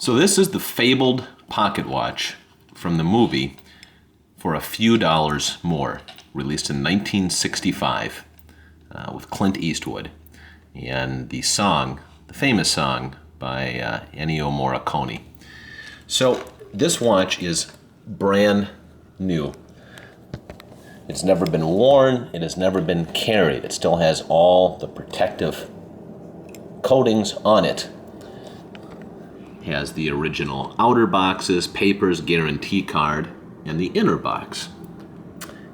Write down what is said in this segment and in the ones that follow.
So this is the fabled pocket watch from the movie For a Few Dollars More, released in 1965 with Clint Eastwood, and the song, the famous song by Ennio Morricone. So this watch is brand new. It's never been worn, it has never been carried. It still has all the protective coatings on it. It has the original outer boxes, papers, guarantee card, and the inner box.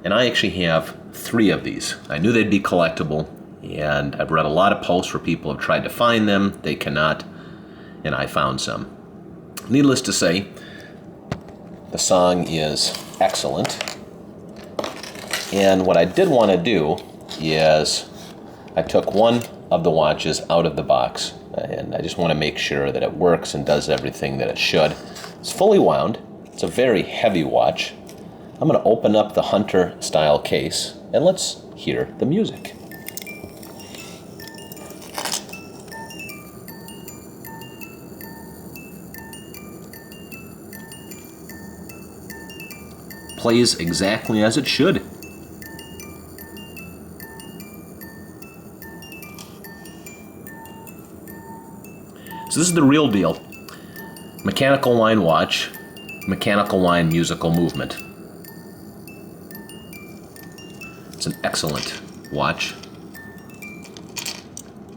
And I actually have 3 of these. I knew they'd be collectible, and I've read a lot of posts where people have tried to find them. They cannot, and I found some. Needless to say, the song is excellent. And what I did want to do is I took one of the watches out of the box, and I just want to make sure that it works and does everything that it should. It's fully wound. It's a very heavy watch. I'm going to open up the Hunter style case and let's hear the music. Plays exactly as it should. So this is the real deal. Mechanical line watch, mechanical line musical movement. It's an excellent watch.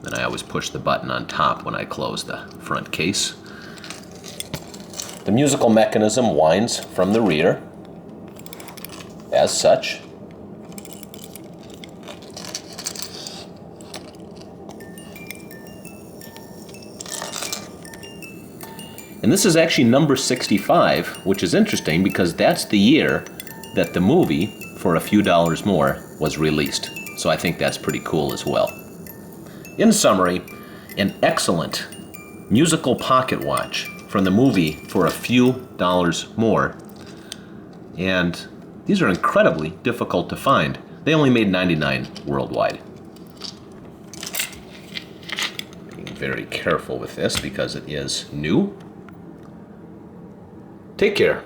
And I always push the button on top when I close the front case. The musical mechanism winds from the rear, as such. And this is actually number 65, which is interesting because that's the year that the movie For a Few Dollars More was released. So I think that's pretty cool as well. In summary, an excellent musical pocket watch from the movie For a Few Dollars More. And these are incredibly difficult to find. They only made 99 worldwide. Being very careful with this because it is new. Take care.